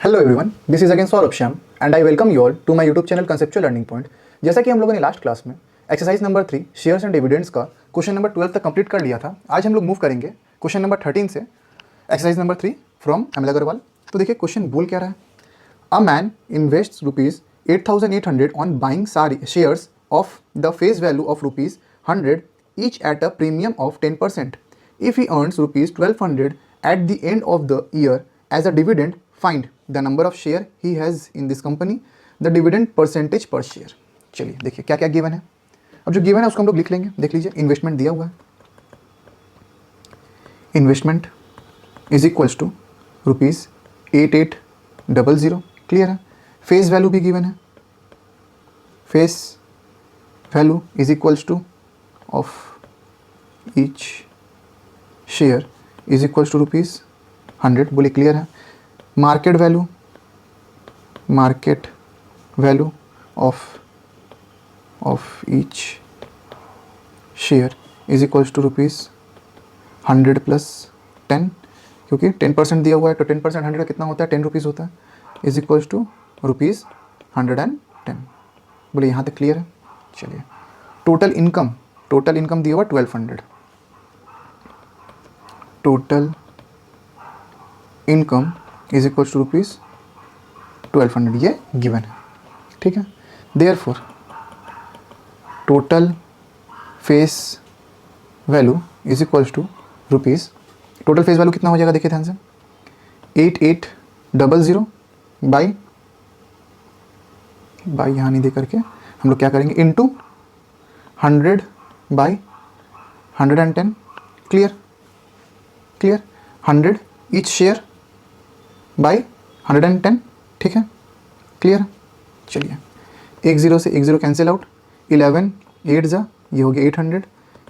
Hello everyone, this is again Saurabh Shyam and I welcome you all to my YouTube channel conceptual learning point. जैसा कि हम लोगों ने last class में exercise number 3 shares and dividends का question number 12 तक complete कर लिया था। आज हम लोग मूव करेंगे क्वेश्चन नंबर 13 से exercise number 3 from ML Agarwal. तो देखिए क्वेश्चन बोल क्या रहा है। A man invests ₹8,800 on buying shares of the face value of ₹100 each at a premium of 10%. If he earns ₹1,200 at the end of the year as a dividend, find the number of share he has in this company, the dividend percentage per share. चलिए देखिए क्या क्या given है। अब जो given है उसको हम लोग लिख लेंगे। देख लीजिए, इन्वेस्टमेंट दिया हुआ है। Investment is equals to ₹8800। Clear है। फेस वैल्यू भी गिवन है। Face value is equals to of each share is equals to ₹100। बोले क्लियर है। Market value of each share is equals to ₹100 plus 10, क्योंकि 10% दिया हुआ है तो 10% 100 का कितना होता है, 10 रुपीज़ होता है, इज इक्वल्स टू ₹110। बोले यहाँ तक क्लियर है। चलिए, टोटल इनकम दिया हुआ 1200। Total income is equal to ₹1200, ये गिवन है। ठीक है। Therefore total face value is equal to rupees, total face value कितना हो जाएगा देखिए ध्यान से, 8800 बाई यहाँ नहीं दे करके हम लोग क्या करेंगे, into 100 by 110। Clear 100 each share by 110। ठीक है, क्लियर। चलिए, 1 0 से 1 0 कैंसिल आउट, 11 8 जा, ये हो गया 800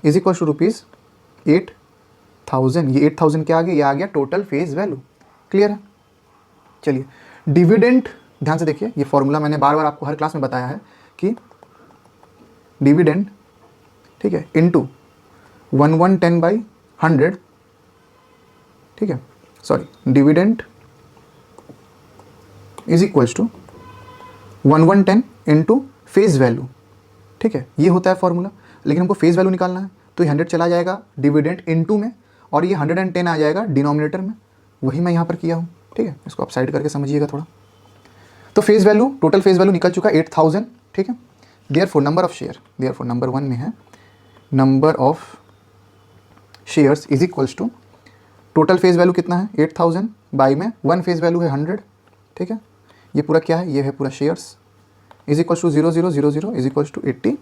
इज इक्वल टू ₹8000। ये 8000 क्या आ गया, ये आ गया टोटल फेस वैल्यू। क्लियर है। चलिए, डिविडेंड ध्यान से देखिए, ये फॉर्मूला मैंने बार बार आपको हर क्लास में बताया है कि डिविडेंड, ठीक है, इनटू 1110 बाई 100। ठीक है, sorry, dividend is equals to 1110 into face value. ठीक है, ये होता है फॉर्मूला। लेकिन हमको फेस वैल्यू निकालना है तो ये 100 चला जाएगा डिविडेंड इनटू में और ये 110 आ जाएगा डिनोमिनेटर में। वही मैं यहाँ पर किया हूँ। ठीक है, इसको आप साइड करके समझिएगा थोड़ा। तो face value, total face value निकल चुका 8000। ठीक है। Therefore number of share, therefore number 1 में है number of shares is equals to, total face value कितना है 8000 बाई में 1 फेस वैल्यू है 100। ठीक है, ये पूरा क्या है, ये है पूरा shares is equals to 0000 is equals to 80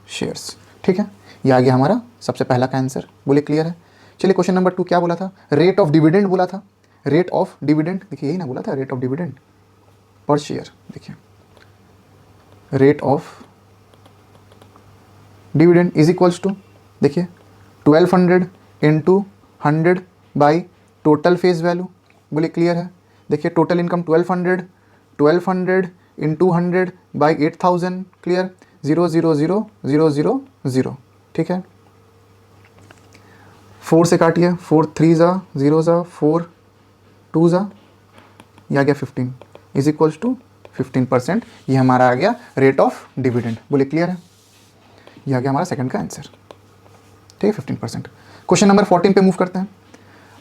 shares. ठीक है, ये आ गया हमारा सबसे पहला का आंसर। बोले क्लियर है। चलिए, क्वेश्चन नंबर 2 क्या बोला था, रेट ऑफ डिविडेंड बोला था। रेट ऑफ डिविडेंड देखिए, यही ना बोला था, rate of dividend per share. देखिए, rate of dividend is equals to, देखिए 1200 into 100 by total face value. बोले क्लियर है। देखिए, total income 1200 into 100 by 8000। Clear, 000000। ठीक है, 4 से काटिए, 4 3 जा, 0 जा, 4 2 जा, यह आ गया 15 इज इक्वल्स टू 15%। ये हमारा आ गया रेट ऑफ डिविडेंड। बोले क्लियर है। यह आ गया हमारा सेकंड का आंसर। ठीक है, 15%। क्वेश्चन नंबर 14 पे मूव करते हैं।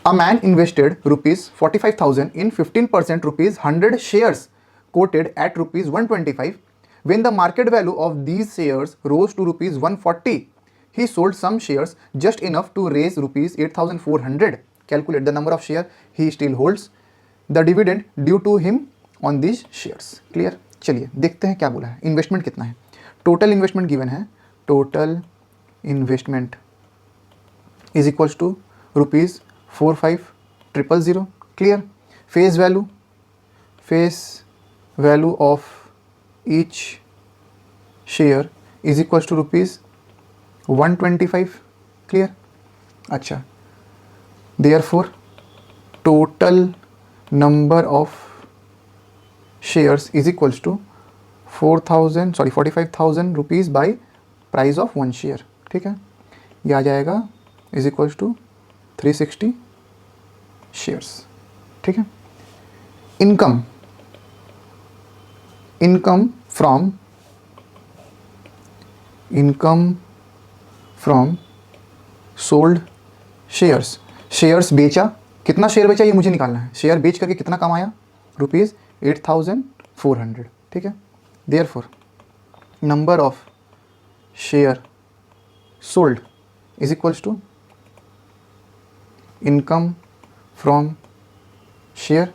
A man invested ₹45,000 in 15% ₹100 shares quoted at ₹125। When the market value of these shares rose to ₹140, he sold some shares just enough to raise ₹8,400. Calculate the number of share he still holds, the dividend due to him on these shares. Clear? चलिए देखते हैं क्या बोला है। Investment कितना है, total investment given है, total investment is equals to ₹45,000। Clear. Face value of each share is equals to ₹125। Clear. अच्छा, therefore total number of shares is equals to 45,000 rupees by price of 1 share. ठीक है, ये आ जाएगा is equals to 360 shares. ठीक है, income from sold shares, shares बेचा, कितना share बेचा ये मुझे निकालना है, शेयर बेच करके कितना कमाया, ₹8,400, ठीक है। Therefore number of share sold is equals to income from share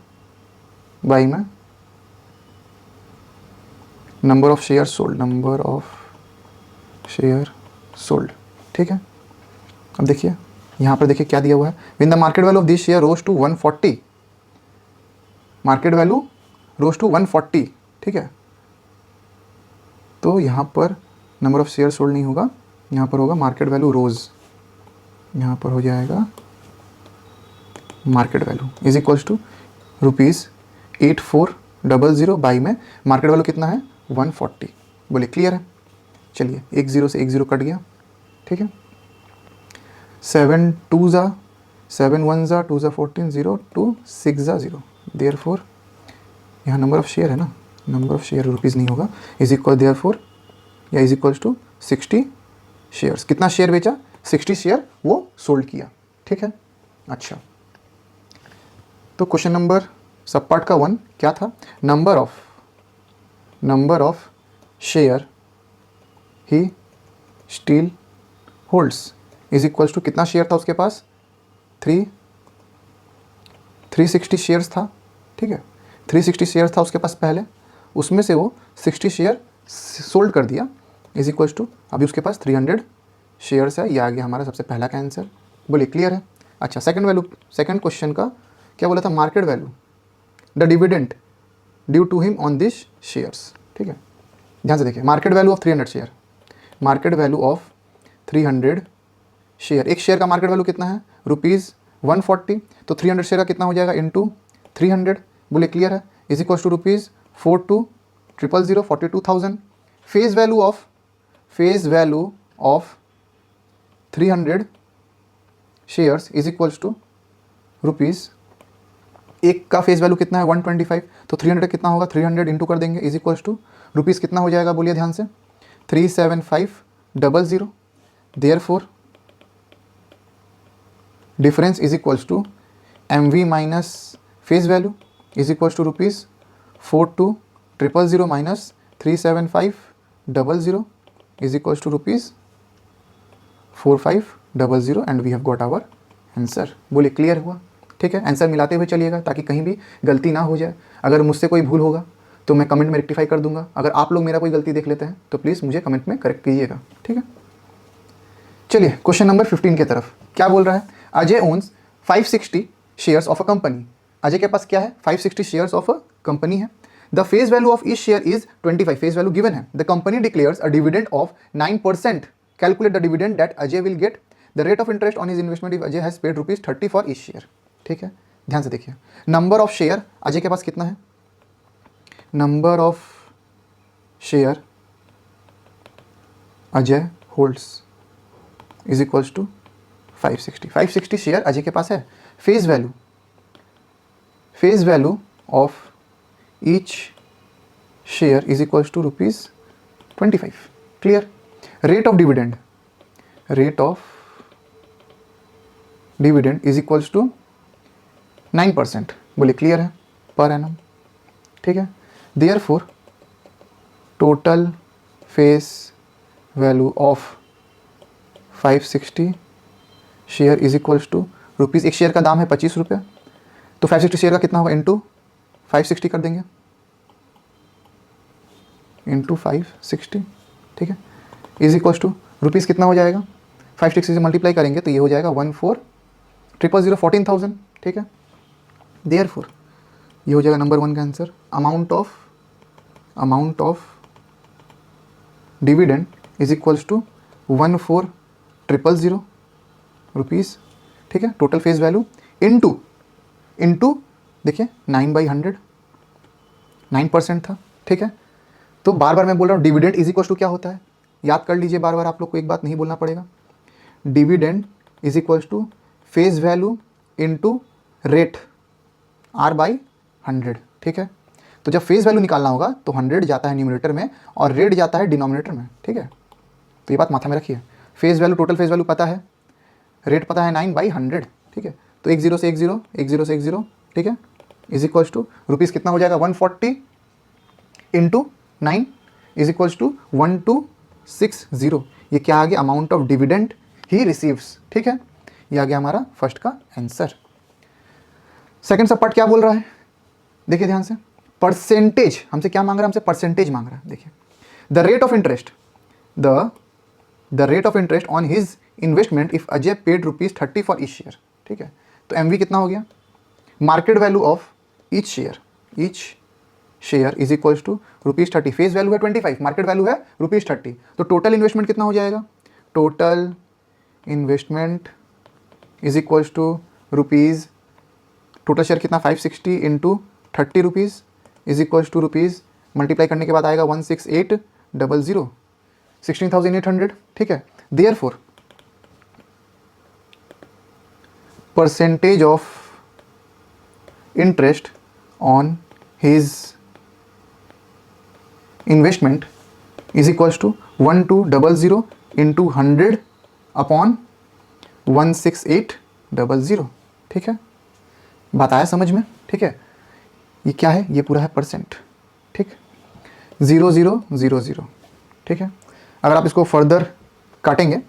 by में नंबर ऑफ शेयर सोल्ड, ठीक है। अब देखिए यहाँ पर देखिए क्या दिया हुआ है, when the market value of this share rose to 140, market value rose to 140, ठीक है। तो यहाँ पर नंबर ऑफ शेयर सोल्ड नहीं होगा, यहाँ पर होगा मार्केट वैल्यू रोज, यहाँ पर हो जाएगा market value is equals to ₹8400 by में मार्केट वैल्यू कितना है 140। बोले क्लियर है। चलिए एक ज़ीरो से एक ज़ीरो कट गया, ठीक है। 7 2 ज़ा 7 1 ज़ा 2 ज़ा 14 0 2 6 ज़ा 0, देयरफॉर यहाँ नंबर ऑफ शेयर है ना, नंबर ऑफ शेयर रुपीज़ नहीं होगा, इज इक्वल देयरफॉर या इज इक्वल्स टू 60 शेयर्स। कितना शेयर बेचा, 60 शेयर वो सोल्ड किया, ठीक है। अच्छा तो क्वेश्चन नंबर सब पार्ट का 1 क्या था, number of share he still holds is equals to कितना शेयर था उसके पास, 360 शेयर्स था, ठीक है। 360 शेयर्स था उसके पास पहले, उसमें से वो 60 शेयर सोल्ड कर दिया, इज इक्वल्स टू अभी उसके पास 300 शेयर्स है। ये आ गया हमारा सबसे पहला का आंसर। बोलिए क्लियर है। अच्छा सेकंड क्वेश्चन का क्या बोला था, market value the dividend due to him on this shares, ठीक है। ध्यान से देखिए, market value of 300 share, market value of 300 share, एक शेयर का मार्केट वैल्यू कितना है ₹140, तो 300 शेयर का कितना हो जाएगा इंटू 300। बोले क्लियर है। Is equals to ₹42,000 42,000। Face value of 300 shares is equals to rupees, एक का फेस वैल्यू कितना है 125, तो 300 कितना होगा 300 इंटू कर देंगे, इज इक्वल्स टू रुपीज़ कितना हो जाएगा, बोलिए ध्यान से 37500। Therefore difference is equals to MV minus face value is equals to ₹42,000 minus 37500 is equals to ₹4500 and we have got our answer. बोलिए क्लियर हुआ, ठीक है। आंसर मिलाते हुए चलिएगा ताकि कहीं भी गलती ना हो जाए। अगर मुझसे कोई भूल होगा तो मैं कमेंट में रेक्टिफाई कर दूंगा, अगर आप लोग मेरा कोई गलती देख लेते हैं तो प्लीज़ मुझे कमेंट में करेक्ट कीजिएगा, ठीक है। चलिए क्वेश्चन नंबर 15 की तरफ क्या बोल रहा है, Ajay owns 560 shares of a company. Ajay के पास क्या है 560 शेयर्स ऑफ अ कंपनी है। The face value of each share is 25, face value given है। The company declares a dividend of 9%, calculate the dividend that Ajay will get, the rate of interest on his investment if Ajay has paid ₹30 for each share, ठीक है। ध्यान से देखिए, number of share Ajay के पास कितना है, number of share Ajay holds is equals to 560 share Ajay के पास है। Face value of each share is equals to ₹25, clear. Rate of dividend is equals to 9%, बोले क्लियर है, पर एनम, ठीक है। Therefore total face value of 560 share is equals to rupees, एक share का दाम है ₹25, तो 560 शेयर का कितना होगा इंटू 560 कर देंगे, इंटू 560, ठीक है। इज इक्वल्स टू रुपीज़ कितना हो जाएगा, 560 से मल्टीप्लाई करेंगे तो ये हो जाएगा 14,000 14,000, ठीक है। देयरफॉर ये हो जाएगा नंबर 1 का answer. Amount of dividend is equals to 14,000 rupees, ठीक है। टोटल फेस वैल्यू इंटू देखिए 9/100, 9% था, ठीक है। तो बार बार मैं बोल रहा हूँ डिविडेंड इज इक्वल्स टू क्या होता है, याद कर लीजिए, बार बार आप लोग को एक बात नहीं बोलना पड़ेगा। Dividend is equals to face value into rate R/100, 100, ठीक है। तो जब फेस वैल्यू निकालना होगा तो 100 जाता है न्यूमरेटर में और रेट जाता है डिनोमिनेटर में, ठीक है। तो ये बात माथा में रखिए। Face value, total face value पता है, रेट पता है 9/100, ठीक है। तो 10 से 10, 10 से 10, ठीक है, इज इक्वल्स टू रुपीज़ कितना हो जाएगा 140 इंटू 9 इज इक्वल्स टू 1260। ये क्या आ गया, amount of dividend he receives, ठीक है। ये आ गया हमारा फर्स्ट का आंसर। सेकंड सब पार्ट क्या बोल रहा है, देखिए ध्यान से। परसेंटेज हमसे क्या मांग रहा है, हमसे परसेंटेज मांग रहा है। देखिए, the rate of interest, the rate of interest on his investment if Ajay paid ₹30 for each share, ठीक है। तो एमवी कितना हो गया, market value of each share is equals to ₹30। Face value है 25, मार्केट वैल्यू है ₹30। तो टोटल इन्वेस्टमेंट कितना हो जाएगा, total investment is equals to rupees, total share कितना 560 into 30 rupees is equals to rupees, multiply करने के बाद आएगा 16800, 16,800, ठीक है। Therefore percentage of interest on his investment is equals to 1200 into 100 upon 16800, ठीक है। बात आया समझ में, ठीक है। ये क्या है, ये पूरा है परसेंट, ठीक, 0000, ठीक है। अगर आप इसको फर्दर काटेंगे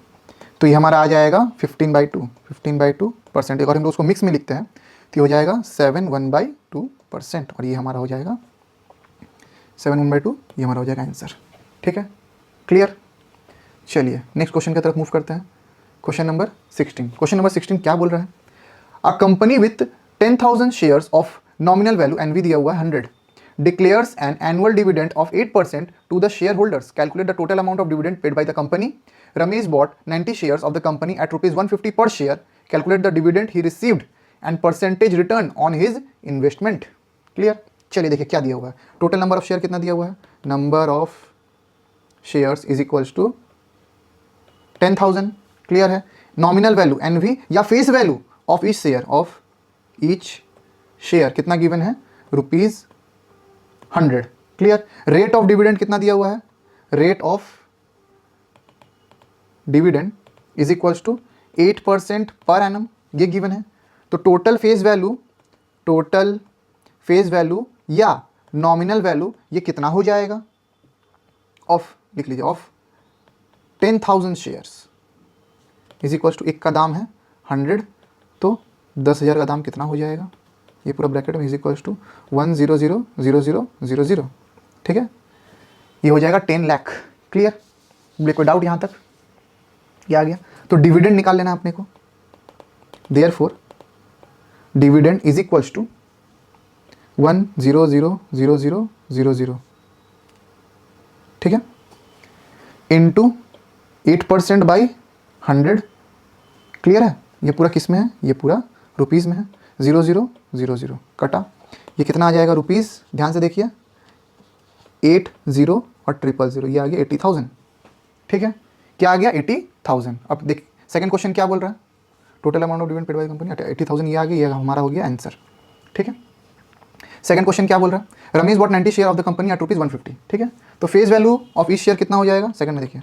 तो ये हमारा आ जाएगा 15/2 और हम लोग उसको मिक्स में लिखते हैं तो ये हो जाएगा 7/1/2% और ये हमारा हो जाएगा 7/1/2, ये हमारा हो जाएगा आंसर, ठीक है। क्लियर। चलिए नेक्स्ट क्वेश्चन की तरफ मूव करते हैं। Question number 16। क्वेश्चन नंबर 16 क्या बोल रहा है, a company with 10,000 shares of nominal value NV दिया हुआ है 100 declares an annual dividend of 8% to the shareholders. Calculate the total amount of dividend paid by the company. Ramesh bought 90 shares of the company at rupees 150 per share. Calculate the dividend he received and percentage return on his investment. Clear? चलिए देखिए क्या दिया हुआ है, total number of share कितना दिया हुआ है, number of shares is equals to 10,000, clear है। नॉमिनल वैल्यू एनवी या face value of each share कितना गिवन है, ₹100, क्लियर। रेट ऑफ डिविडेंड कितना दिया हुआ है, rate of dividend is equals to 8% per annum, ये गिवन है। तो टोटल फेस वैल्यू या नॉमिनल वैल्यू ये कितना हो जाएगा, ऑफ लिख लीजिए, of 10,000 shares is equals to, एक का दाम है 100 तो 10,000 का दाम कितना हो जाएगा, ये पूरा ब्रैकेट में इज इक्वल्स टू 100,000,000, ठीक है। ये हो जाएगा 10 लाख, क्लियर। कोई डाउट यहाँ तक, ये आ गया। तो डिविडेंड निकाल लेना अपने को, therefore dividend is equals to 100,000,000, ठीक है, इंटू 8% बाई 100, क्लियर है। ये पूरा किस में है, ये पूरा रुपीज़ में है, 0000 कटा, ये कितना आ जाएगा रुपीज़, ध्यान से देखिए, 80 और 000, ये आ गया 80,000, ठीक है। क्या आ गया 80,000। अब देख सेकंड क्वेश्चन क्या बोल रहा है, total amount of dividend paid by company 80,000, ये आ गया, ये हमारा हो गया आंसर, ठीक है। सेकंड क्वेश्चन क्या बोल रहा है, Ramesh bought 90 share of the company at ₹150, ठीक है। तो face value of each share कितना हो जाएगा, सेकंड में देखिए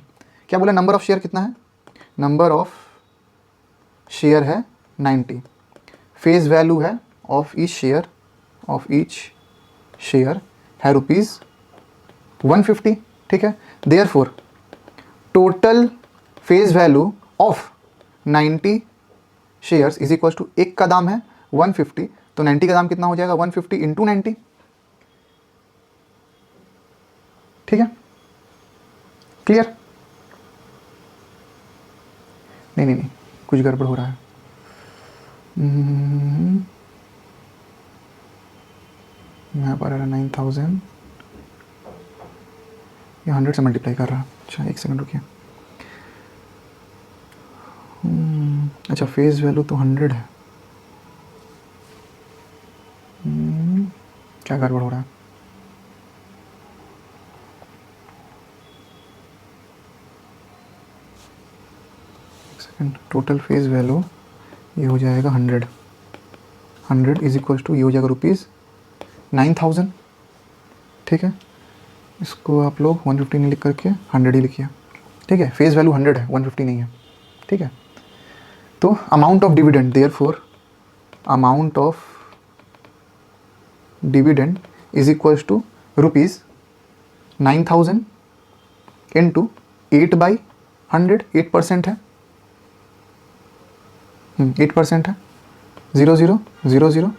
क्या बोला, नंबर ऑफ शेयर कितना है, नंबर ऑफ शेयर है 90, फेस वैल्यू है ऑफ ईच शेयर है ₹150, ठीक है। Therefore total face value of 90 shares is equal to, एक का दाम है 150 तो 90 का दाम कितना हो जाएगा 150 इंटू 90, ठीक है, क्लियर। नहीं, कुछ गड़बड़ हो रहा है। यहाँ पर 9,000, ये 100 से मल्टीप्लाई कर रहा है। अच्छा एक सेकंड रुकिए, अच्छा फेस वैल्यू तो 100 है, क्या गड़बड़ हो रहा है, एक सेकंड। टोटल फेस वैल्यू ये हो जाएगा 100 इज इक्वल्स टू, ये हो जाएगा रुपीज़, 9000, ठीक है। इसको आप लोग 150 नहीं लिख करके 100 ही लिखिए, ठीक है। फेस वैल्यू 100 है, 150 नहीं है, ठीक है। तो amount of dividend, therefore amount of dividend is equals to rupees 9000 into 8/100, 8% है, 8% है, 0000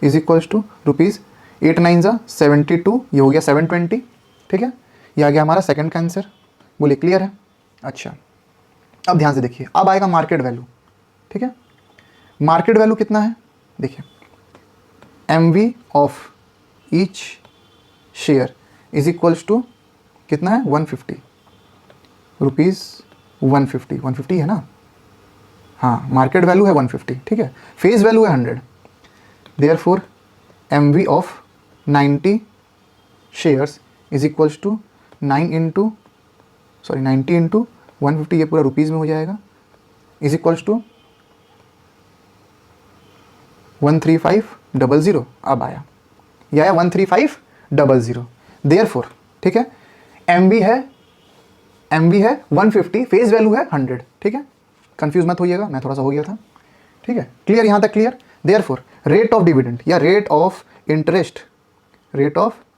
इज इक्वल्स टू रुपीज़ 8 9 72, ये हो गया 720, ठीक है। ये आ गया हमारा सेकंड का आंसर। बोले क्लियर है? अच्छा, अब ध्यान से देखिए, अब आएगा मार्केट वैल्यू, ठीक है। मार्केट वैल्यू कितना है, देखिए, MV of each share is equals to कितना है, 150 रुपीज़, 150 है ना, हाँ, मार्केट वैल्यू है 150, ठीक है। फेस वैल्यू है 100, therefore MV of 90 shares is equals to 90 into 150, ये पूरा रुपीज़ में हो जाएगा, इज इक्वल्स टू 13500। अब आया, यह आया 13500, देयरफॉर, ठीक है। MV है 150, फेस वैल्यू है 100, ठीक है। कंफ्यूज मत होइएगा, मैं थोड़ा सा हो गया था, ठीक है। क्लियर, यहाँ तक clear. Therefore rate of dividend या rate of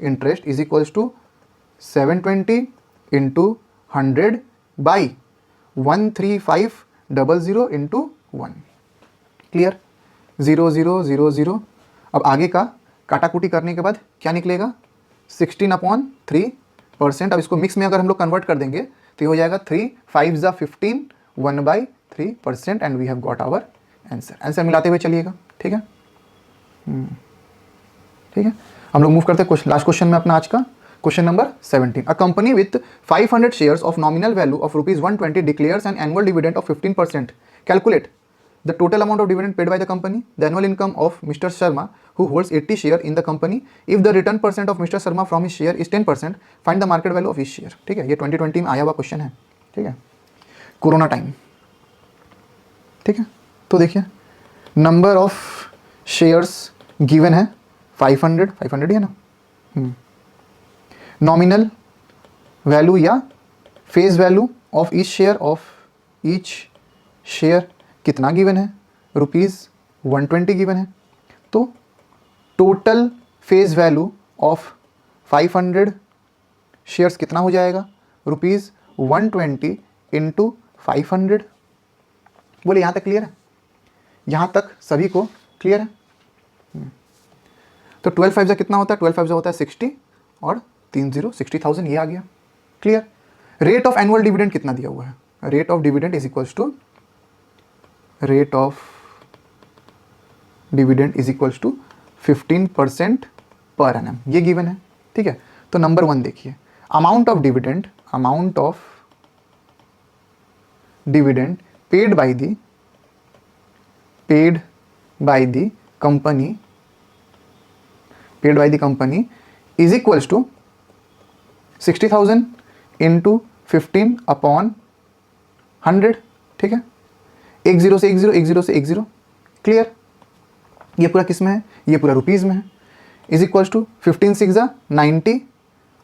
interest is equals to 720 into 100 by 13500 into 1, clear. 0000। अब आगे का काटाकुटी करने के बाद क्या निकलेगा, 16/3%। अब इसको मिक्स में अगर हम लोग कन्वर्ट कर देंगे तो ये हो जाएगा 3 5 ज़ा 15, 1/3%, and we have got our answer. Answer मिलाते हुए चलिएगा, ठीक है। ठीक है, हम लोग मूव करते हैं लास्ट क्वेश्चन में अपना आज का, question number 17। A company with 500 shares of nominal value of ₹120 declares an annual dividend of 15%। Calculate the total amount of dividend paid by the company, the annual income of Mr. Sharma who holds 80 share in the company. If the return percent of Mr. Sharma from his share is 10%, find the market value of each share। ठीक है, ये 2020 में आया हुआ question है, ठीक है, corona time, ठीक है। तो देखिए, नंबर ऑफ शेयर्स गिवन है 500 ही है ना, नॉमिनल वैल्यू या face value of each share कितना गिवन है, ₹120 गिवन है। तो total face value of 500 shares कितना हो जाएगा, ₹120 इंटू 500। बोले यहाँ तक क्लियर है, यहाँ तक सभी को क्लियर है। तो 12 5 कितना होता है, 12 5 होता है 60 और 30 60,000, ये आ गया, clear. Rate of annual dividend कितना दिया हुआ है, rate of dividend is equals to rate of dividend is equals to 15% per annum, ये गिवन है, ठीक है। तो नंबर 1 देखिए, amount of dividend paid by the company is equals to 60,000 into 15/100, ठीक है। 10 से 10, 10 से 10, क्लियर। ये पूरा किस में है, ये पूरा रुपीज़ में है, इज इक्वल्स टू 15 6 90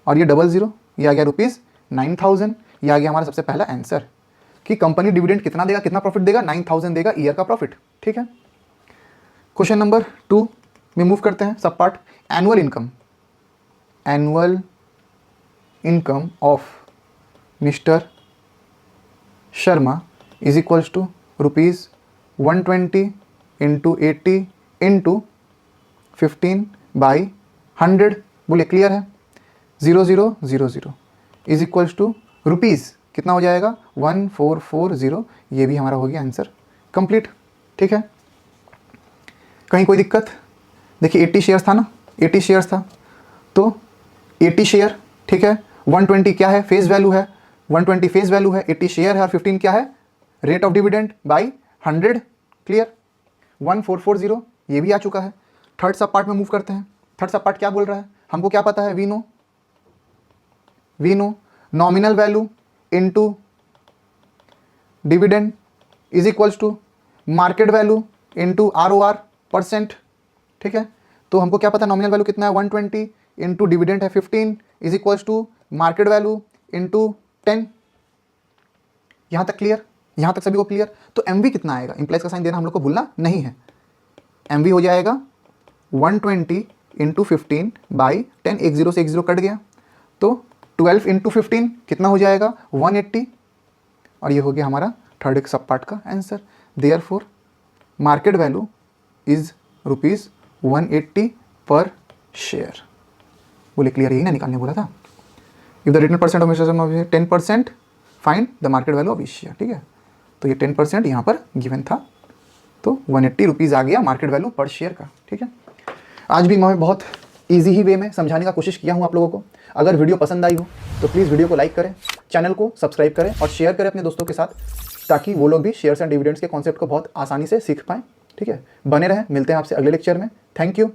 और ये 00, ये आ गया ₹9000। ये आ गया हमारा सबसे पहला आंसर कि कंपनी डिविडेंड कितना देगा, कितना प्रॉफिट देगा, 9000 देगा ईयर का प्रॉफिट, ठीक है। क्वेश्चन नंबर 2 में मूव करते हैं, sub part. Annual income of mister Sharma is equals to ₹120 into 80 into 15/100। बोले क्लियर है। 0000 इज इक्वल्स टू रुपीज़ कितना हो जाएगा, 1440। ये भी हमारा हो गया आंसर कंप्लीट, ठीक है। कहीं कोई दिक्कत, देखिए 80 शेयर्स था ना, 80 शेयर्स था, तो 80 शेयर, ठीक है। 120 क्या है, फेस वैल्यू है, 120 फेस वैल्यू है, 80 शेयर है, और 15 क्या है, rate of dividend by 100, clear. 1440 ये भी आ चुका है। थर्ड सब पार्ट में मूव करते हैं। थर्ड सब पार्ट क्या बोल रहा है, हमको क्या पता है, we know nominal value into dividend is equals to market value into ROR %, ठीक है। तो तो हमको क्या पता नॉमिनल वैल्यू कितना है 120 इंटू डिविडेंड है 15 is equals to market value into 10। यहाँ तक क्लियर, यहाँ तक सभी को क्लियर। तो एम कितना आएगा, इम्प्लाइज का साइन देना हम लोग को भूलना नहीं है। एम हो जाएगा 120 इंटू 15 बाई 10, एक जीरो से एक जीरो कट गया, तो 12 इंटू 15 कितना हो जाएगा 180, और ये हो गया हमारा थर्ड एक सब पार्ट का answer. Therefore market value is ₹180 पर शेयर। बोले क्लियर, यही ना निकालने बोला था। If the return percent of mister of 10%, find the market value of each share. ठीक है, तो ये 10% यहाँ पर गिवन था, तो 180 रुपीज़ आ गया मार्केट वैल्यू पर शेयर का। ठीक है, आज भी मैं बहुत ईजी ही वे में समझाने का कोशिश किया हूँ आप लोगों को। अगर वीडियो पसंद आई हो तो प्लीज़ वीडियो को लाइक करें, चैनल को सब्सक्राइब करें और शेयर करें अपने दोस्तों के साथ, ताकि वो लोग भी शेयर्स एंड डिविडेंड्स के कॉन्सेप्ट को बहुत आसानी से सीख पाएँ। ठीक है, बने रहें, मिलते हैं आपसे अगले लेक्चर में। Thank you.